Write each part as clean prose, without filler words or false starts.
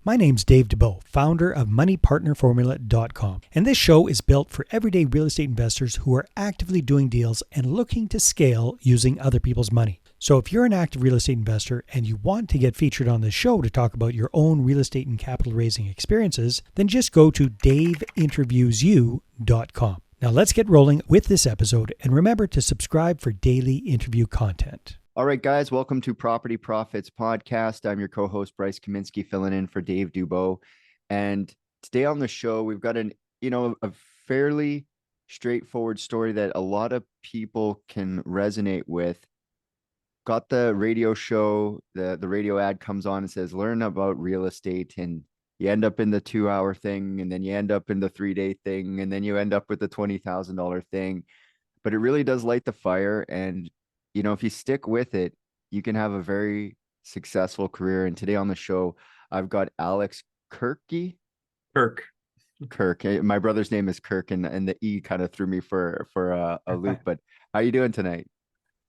My name's Dave DeBow, founder of MoneyPartnerFormula.com, and this show is built for everyday real estate investors who are actively doing deals and looking to scale using other people's money. So if you're an active real estate investor and you want to get featured on this show to talk about your own real estate and capital raising experiences, then just go to daveinterviewyou.com. Now let's get rolling with this episode, and remember to subscribe for daily interview content. All right, guys, welcome to Property Profits Podcast. I'm your co-host, Bryce Kaminsky, filling in for Dave DeBow. And today on the show, we've got a fairly straightforward story that a lot of people can resonate with. Got the radio show, the radio ad comes on and says, learn about real estate, and you end up in the 2-hour thing, and then you end up in the 3-day thing, and then you end up with the $20,000 thing. But it really does light the fire, and if you stick with it, you can have a very successful career. And today on the show, I've got Alex Kirke. Kirk. My brother's name is Kirk, and the E kind of threw me for a loop. But how you doing tonight?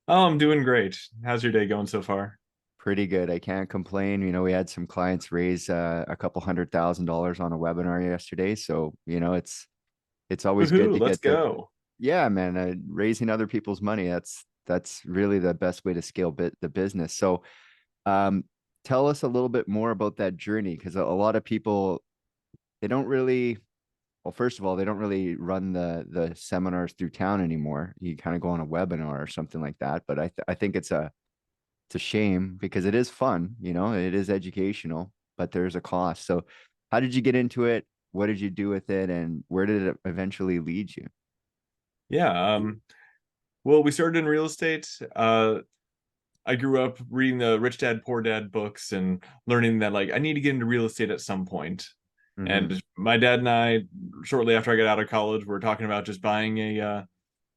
Oh, I'm doing great. How's your day going so far? Pretty good. I can't complain. We had some clients raise a couple $100,000 on a webinar yesterday. So, it's always good to let's go. Yeah, man. Raising other people's money. That's really the best way to scale the business. So tell us a little bit more about that journey, because a lot of people, first of all, they don't really run the seminars through town anymore. You kind of go on a webinar or something like that. But I think it's a shame, because it is fun, it is educational, but there's a cost. So how did you get into it? What did you do with it? And where did it eventually lead you? Yeah. Well, we started in real estate. I grew up reading the Rich Dad, Poor Dad books and learning that I need to get into real estate at some point. Mm-hmm. And my dad and I, shortly after I got out of college, were talking about just buying a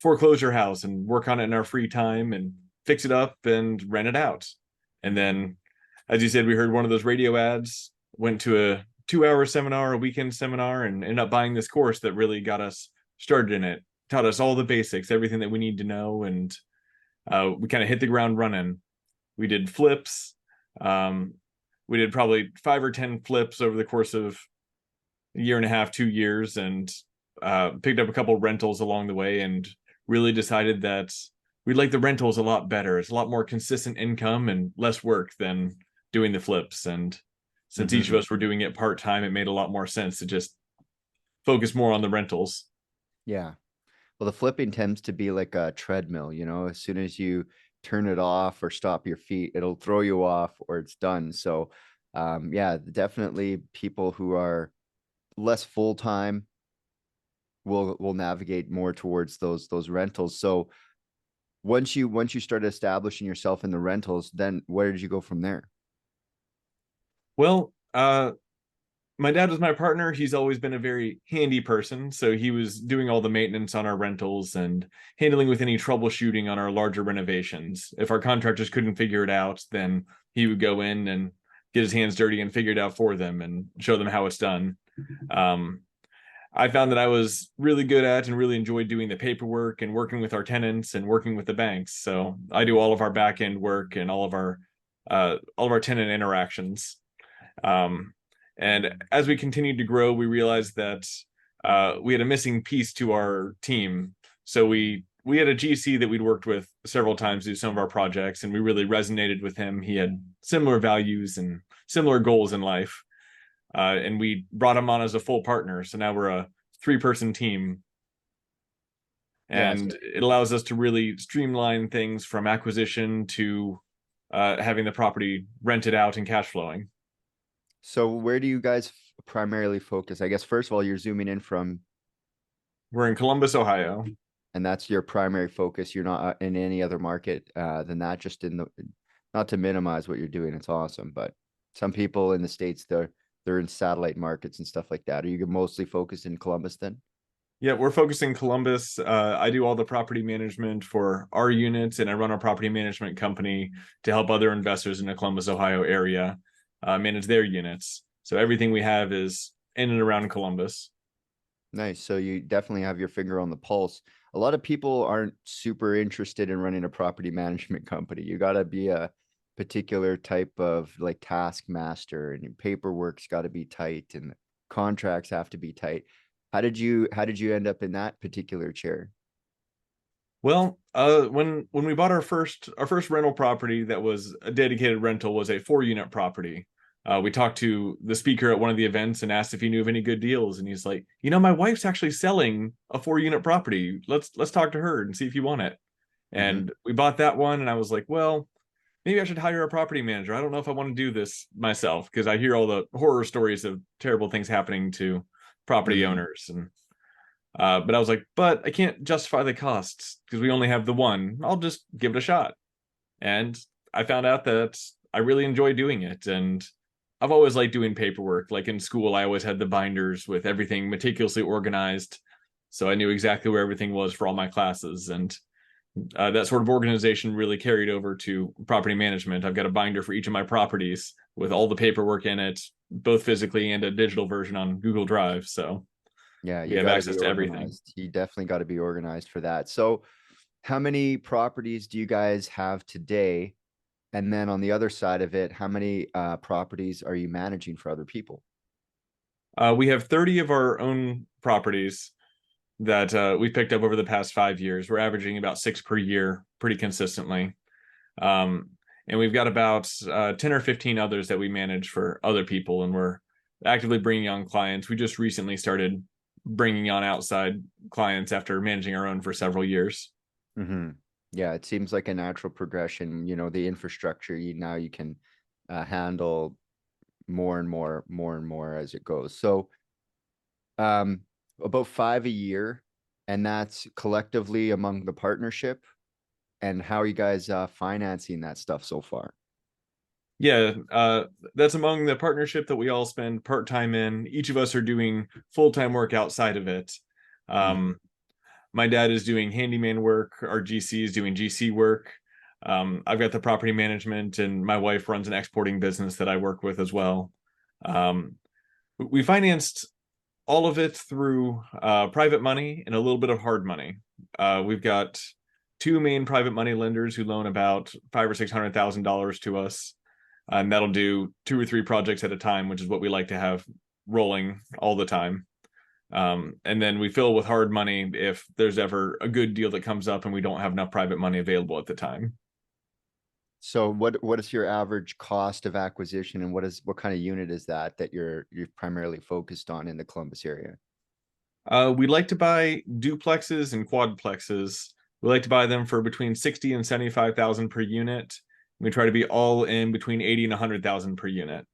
foreclosure house and work on it in our free time and fix it up and rent it out. And then, as you said, we heard one of those radio ads, went to a 2-hour seminar, a weekend seminar, and ended up buying this course that really got us started in it. Taught us all the basics, everything that we need to know, and we kind of hit the ground running. We did flips. We did probably 5 or 10 flips over the course of a year and a half, 2 years, and picked up a couple rentals along the way, and really decided that we like the rentals a lot better. It's a lot more consistent income and less work than doing the flips. And since each of us were doing it part-time, it made a lot more sense to just focus more on the rentals. Yeah. Well, the flipping tends to be like a treadmill, as soon as you turn it off or stop your feet, it'll throw you off or it's done. So, yeah, definitely people who are less full-time will navigate more towards those rentals. So once you started establishing yourself in the rentals, then where did you go from there? Well, my dad was my partner. He's always been a very handy person. So he was doing all the maintenance on our rentals and handling with any troubleshooting on our larger renovations. If our contractors couldn't figure it out, then he would go in and get his hands dirty and figure it out for them and show them how it's done. I found that I was really good at and really enjoyed doing the paperwork and working with our tenants and working with the banks. So I do all of our back end work and all of our tenant interactions. And as we continued to grow, we realized that we had a missing piece to our team. So we had a GC that we'd worked with several times to do some of our projects, and we really resonated with him. He had similar values and similar goals in life. And we brought him on as a full partner. So now we're a 3-person team. And it allows us to really streamline things from acquisition to having the property rented out and cash flowing. So where do you guys primarily focus? I guess, first of all, you're zooming in from... We're in Columbus, Ohio. And that's your primary focus. You're not in any other market than that, just not to minimize what you're doing. It's awesome. But some people in the States, they're in satellite markets and stuff like that. Are you mostly focused in Columbus then? Yeah, we're focused in Columbus. I do all the property management for our units, and I run a property management company to help other investors in the Columbus, Ohio area manage their units. So everything we have is in and around Columbus. Nice. So you definitely have your finger on the pulse. A lot of people aren't super interested in running a property management company. You got to be a particular type of like taskmaster, and your paperwork's got to be tight and contracts have to be tight. How did you end up in that particular chair? Well, when we bought our first rental property that was a dedicated rental was a 4-unit property. We talked to the speaker at one of the events and asked if he knew of any good deals, and he's like, my wife's actually selling a 4-unit property. Let's talk to her and see if you want it. Hmm. And we bought that one, and I was like, well, maybe I should hire a property manager. I don't know if I want to do this myself because I hear all the horror stories of terrible things happening to property Hmm. owners. And but I was like, but I can't justify the costs because we only have the one. I'll just give it a shot. And I found out that I really enjoy doing it. And I've always liked doing paperwork. Like in school, I always had the binders with everything meticulously organized. So I knew exactly where everything was for all my classes. And that sort of organization really carried over to property management. I've got a binder for each of my properties with all the paperwork in it, both physically and a digital version on Google Drive. So Yeah, we you have got to access be to everything. organized. You definitely got to be organized for that. So, how many properties do you guys have today? And then on the other side of it, how many properties are you managing for other people? We have 30 of our own properties that we picked up over the past 5 years. We're averaging about 6 per year pretty consistently. Um, and we've got about 10 or 15 others that we manage for other people, and we're actively bringing on clients. We just recently started bringing on outside clients after managing our own for several years. Hmm. Yeah, it seems like a natural progression. The infrastructure you can handle more and more as it goes. So, um, about five a year, and that's collectively among the partnership. And how are you guys financing that stuff so far? Yeah, that's among the partnership that we all spend part time in. Each of us are doing full time work outside of it. Mhm. Um, my dad is doing handyman work. Our GC is doing GC work. I've got the property management, and my wife runs an exporting business that I work with as well. Um, we financed all of it through private money and a little bit of hard money. We've got two main private money lenders who loan about $500,000 or $600,000 to us, and that'll do 2 or 3 projects at a time, which is what we like to have rolling all the time. And then we fill with hard money if there's ever a good deal that comes up and we don't have enough private money available at the time. So what is your average cost of acquisition, and what kind of unit is that you're primarily focused on in the Columbus area? We like to buy duplexes and quadplexes. We like to buy them for between 60 and 75,000 per unit. We try to be all in between 80 and 100,000 per unit.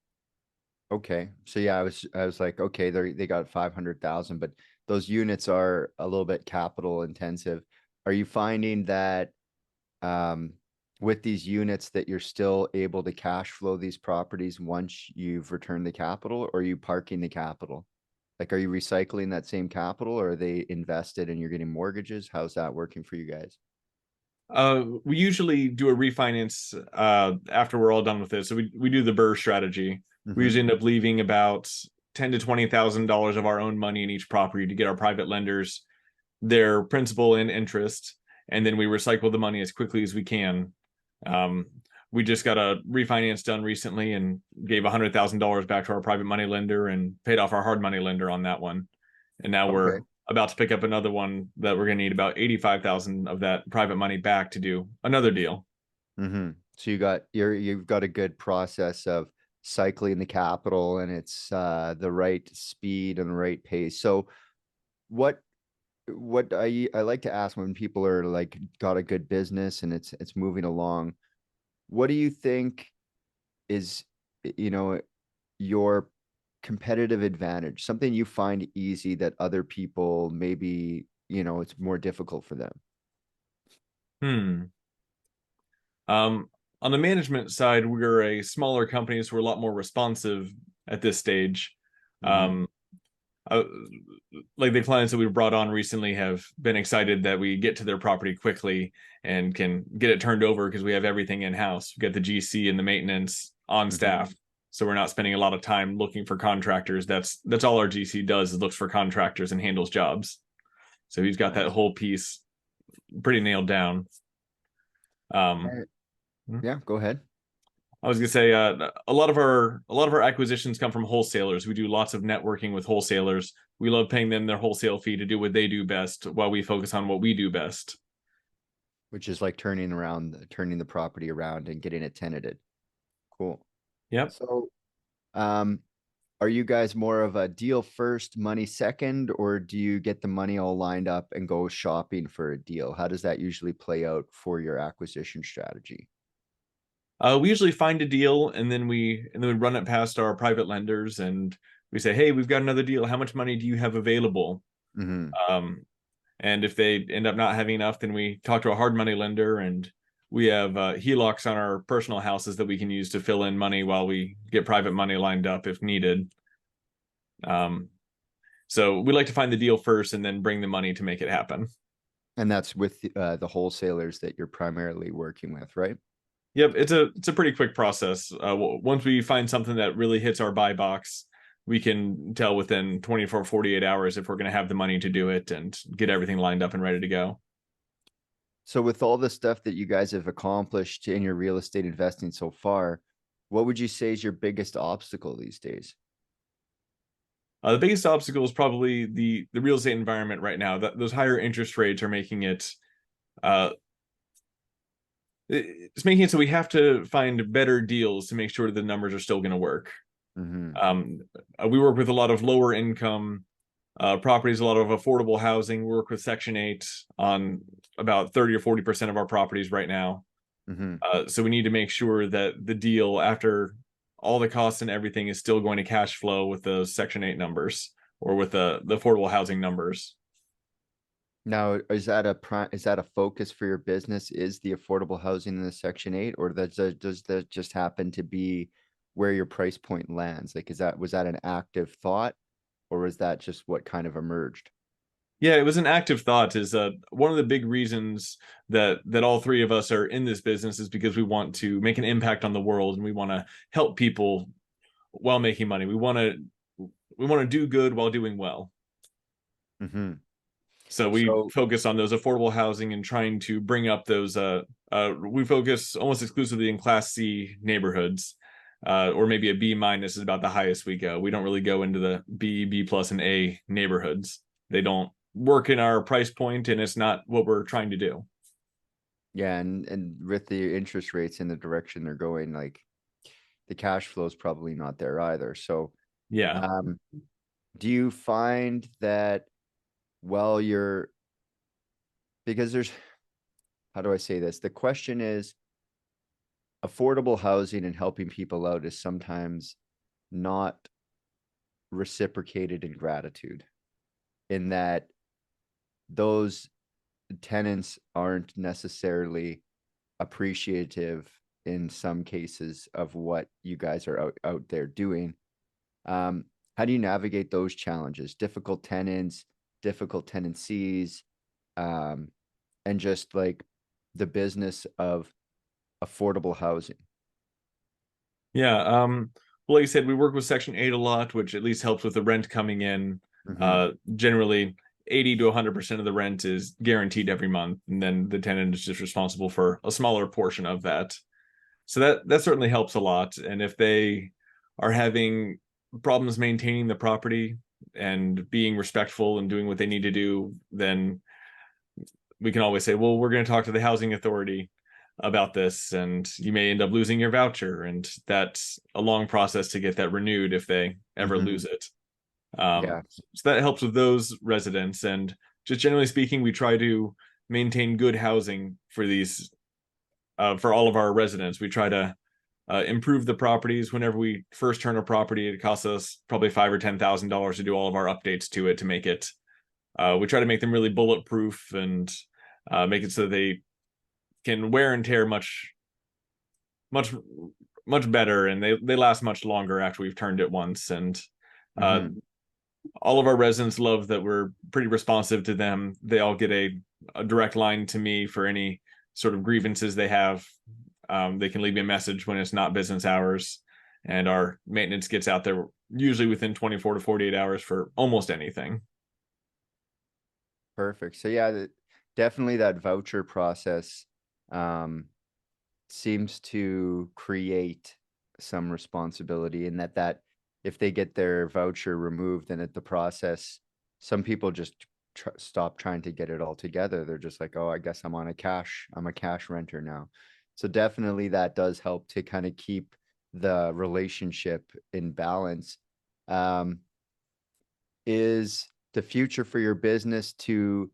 Okay. So yeah, I was like, okay, they got 500,000, but those units are a little bit capital intensive. Are you finding that um with these units that you're still able to cash flow these properties once you've returned the capital, or are you parking the capital? Like, are you recycling that same capital, or are they invested and you're getting mortgages? How's that working for you guys? We usually do a refinance after we're all done with it. So we do the Burr strategy. We Hmm. usually end up leaving about $10,000 to $20,000 of our own money in each property to get our private lenders their principal and interest, and then we recycle the money as quickly as we can. Um, we just got a refinance done recently and gave $100,000 back to our private money lender and paid off our hard money lender on that one. And now we're Okay. about to pick up another one that we're going to need about 85,000 of that private money back to do another deal. Hmm. So you've got a good process of cycling the capital, and it's the right speed and the right pace. So what what I like to ask when people are like got a good business and it's moving along, what do you think is, you know, your competitive advantage, something you find easy that other people maybe, it's more difficult for them? Hmm. Um, on the management side, we're a smaller company, so we're a lot more responsive at this stage. Hmm. Um, uh, like the clients that we brought on recently have been excited that we get to their property quickly and can get it turned over because we have everything in house. We got the GC and the maintenance on Hmm. staff, so we're not spending a lot of time looking for contractors. That's all our GC does is looks for contractors and handles jobs. So he's got that Nice. whole piece pretty nailed down. Um, Yeah, go ahead. I was gonna say a lot of our acquisitions come from wholesalers. We do lots of networking with wholesalers. We love paying them their wholesale fee to do what they do best, while we focus on what we do best. Which is like turning the property around and getting it tenanted. Cool. Yep. So, um, are you guys more of a deal first, money second, or do you get the money all lined up and go shopping for a deal? How does that usually play out for your acquisition strategy? We usually find a deal, and then we run it past our private lenders, and we say, "Hey, we've got another deal. How much money do you have available?" Mm-hmm. And if they end up not having enough, then we talk to a hard money lender, and we have HELOCs on our personal houses that we can use to fill in money while we get private money lined up if needed. So we like to find the deal first and then bring the money to make it happen. And that's with the wholesalers that you're primarily working with, right? Yep, it's a pretty quick process. Once we find something that really hits our buy box, we can tell within 24, 48 hours if we're going to have the money to do it and get everything lined up and ready to go. So with all the stuff that you guys have accomplished in your real estate investing so far, what would you say is your biggest obstacle these days? The biggest obstacle is probably the real estate environment right now. That those higher interest rates are making it uh, it's making it so we have to find better deals to make sure the numbers are still going to work. Mm-hmm. We work with a lot of lower income properties, a lot of affordable housing. We work with Section 8 on about 30 or 40% of our properties right now. Mm-hmm. So we need to make sure that the deal, after all the costs and everything, is still going to cash flow with the Section 8 numbers or with the affordable housing numbers. Now, is that a focus for your business? Is the affordable housing in the Section 8, or does that just happen to be where your price point lands? Like, was that an active thought, or was that just what kind of emerged? Yeah, it was an active thought. Is one of the big reasons that all three of us are in this business is because we want to make an impact on the world, and we want to help people while making money. We want to do good while doing well. Mm-hmm. So we So, focus on those affordable housing and trying to bring up those. We focus almost exclusively in Class C neighborhoods, or maybe a B minus is about the highest we go. We don't really go into the B plus, and A neighborhoods. They don't work in our price point, and it's not what we're trying to do. yeah, and with the interest rates in the direction they're going, like the cash flow is probably not there either. So, Yeah. um, do you find that while you're because there's how do I say this? The question is affordable housing and helping people out is sometimes not reciprocated in gratitude, in that those tenants aren't necessarily appreciative in some cases of what you guys are out there doing. How do you navigate those challenges? Difficult tenants, difficult tenancies, um, and just like the business of affordable housing. Yeah. Well, like I said, we work with Section 8 a lot, which at least helps with the rent coming in. Mm-hmm. Generally, 80 to 100% of the rent is guaranteed every month, and then the tenant is just responsible for a smaller portion of that. So that certainly helps a lot. And if they are having problems maintaining the property and being respectful and doing what they need to do, then we can always say, well, we're going to talk to the housing authority about this, and you may end up losing your voucher, and that's a long process to get that renewed if they ever Mm-hmm. lose it. Yeah. So that helps with those residents, and just generally speaking, we try to maintain good housing for these for all of our residents. We try to improve the properties. Whenever we first turn a property, it costs us probably $5,000 or $10,000 to do all of our updates to it to make it. We try to make them really bulletproof and make it so they can wear and tear much much better, and they last much longer after we've turned it once. And uh, Mm-hmm. all of our residents love that we're pretty responsive to them. They all get a direct line to me for any sort of grievances they have. They can leave me a message when it's not business hours, and our maintenance gets out there usually within 24 to 48 hours for almost anything. Perfect. So yeah, definitely that voucher process. Um, seems to create some responsibility, and that if they get their voucher removed and at the process, some people just stop trying to get it all together. They're just like, oh, I guess I'm a cash renter now. So definitely that does help to kind of keep the relationship in balance. Um, is the future for your business to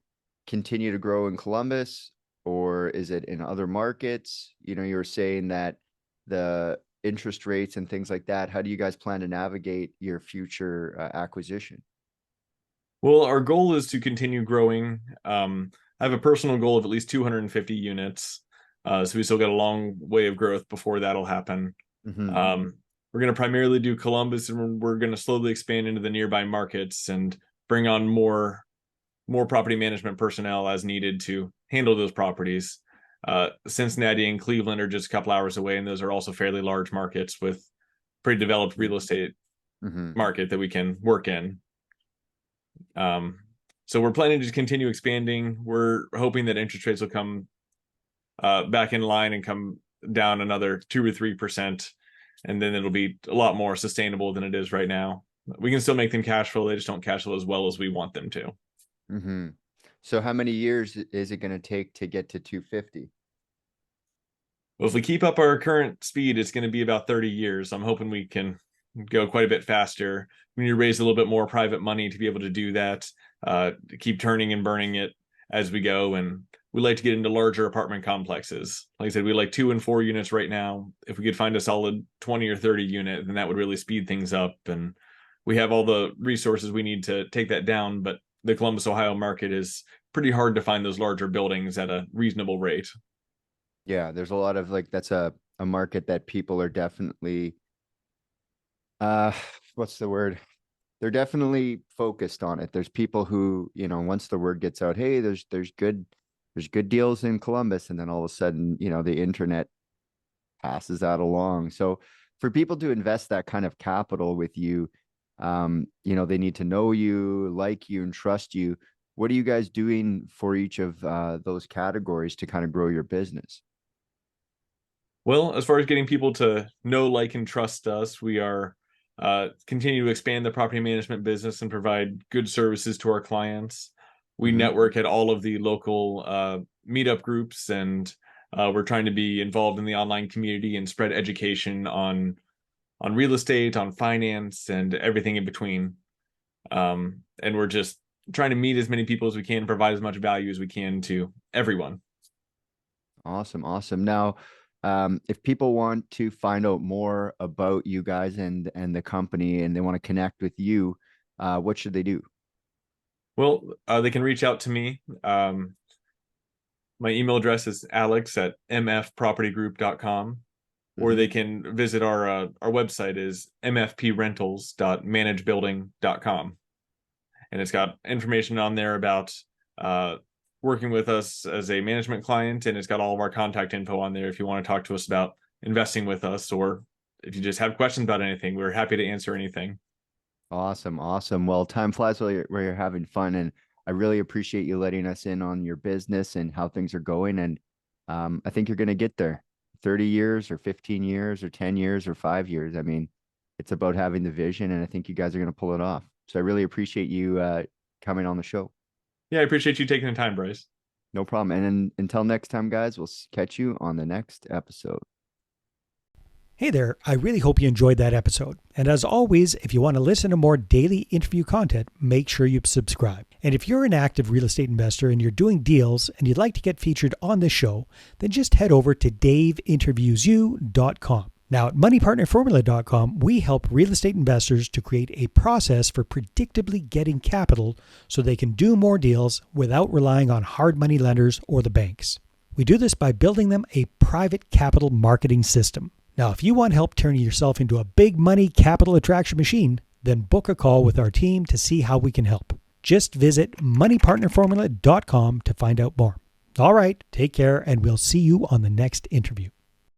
continue to grow in Columbus, or is it in other markets? You know, you were saying that the interest rates and things like that, how do you guys plan to navigate your future acquisition? Well, our goal is to continue growing. I have a personal goal of at least 250 units. So we still got a long way of growth before that'll happen. Mm-hmm. We're going to primarily do Columbus, and we're going to slowly expand into the nearby markets and bring on more property management personnel as needed to handle those properties. Cincinnati and Cleveland are just a couple hours away, and those are also fairly large markets with pretty developed real estate market that we can work in. So we're planning to continue expanding. We're hoping that interest rates will come back in line and come down another 2 or 3%, and then it'll be a lot more sustainable than it is right now. We can still make them cash flow. They just don't cash flow as well as we want them to. Mm-hmm. So how many years is it going to take to get to 250? Well, if we keep up our current speed, it's going to be about 30 years. I'm hoping we can go quite a bit faster. We need to raise a little bit more private money to be able to do that, to keep turning and burning it as we go. And we like to get into larger apartment complexes. Like I said, we like 2 and 4 units right now. If we could find a solid 20 or 30 unit, then that would really speed things up. And we have all the resources we need to take that down. But the Columbus, Ohio market is pretty hard to find those larger buildings at a reasonable rate. Yeah, there's a lot of that's a market that people are definitely what's the word? They're definitely focused on it. There's people who, you know, once the word gets out, hey, there's good deals in Columbus, and then all of a sudden, you know, the internet passes that along. So for people to invest that kind of capital with you, you know, they need to know you, like you, and trust you. What are you guys doing for each of those categories to kind of grow your business? Well, as far as getting people to know, like, and trust us, we are continue to expand the property management business and provide good services to our clients. We network at all of the local meetup groups, and we're trying to be involved in the online community and spread education on real estate, on finance, and everything in between. And we're just trying to meet as many people as we can, provide as much value as we can to everyone. Awesome. Awesome. Now, if people want to find out more about you guys and the company, and they want to connect with you, what should they do? Well, they can reach out to me. My email address is alex@mfpropertygroup.com, or they can visit our website is mfprentals.managebuilding.com. And it's got information on there about working with us as a management client, and it's got all of our contact info on there if you want to talk to us about investing with us, or if you just have questions about anything. We're happy to answer anything. Awesome. Awesome. Well, time flies while you're having fun, and I really appreciate you letting us in on your business and how things are going. And I think you're going to get there. 30 years or 15 years or 10 years or 5 years. I mean, it's about having the vision, and I think you guys are going to pull it off. So I really appreciate you coming on the show. Yeah, I appreciate you taking the time, Bryce. No problem. And then until next time, guys, we'll catch you on the next episode. Hey there, I really hope you enjoyed that episode. And as always, if you want to listen to more daily interview content, make sure you subscribe. And if you're an active real estate investor and you're doing deals and you'd like to get featured on this show, then just head over to daveinterviewyou.com. Now at moneypartnerformula.com, we help real estate investors to create a process for predictably getting capital so they can do more deals without relying on hard money lenders or the banks. We do this by building them a private capital marketing system. Now, if you want help turning yourself into a big money capital attraction machine, then book a call with our team to see how we can help. Just visit moneypartnerformula.com to find out more. All right, take care, and we'll see you on the next interview.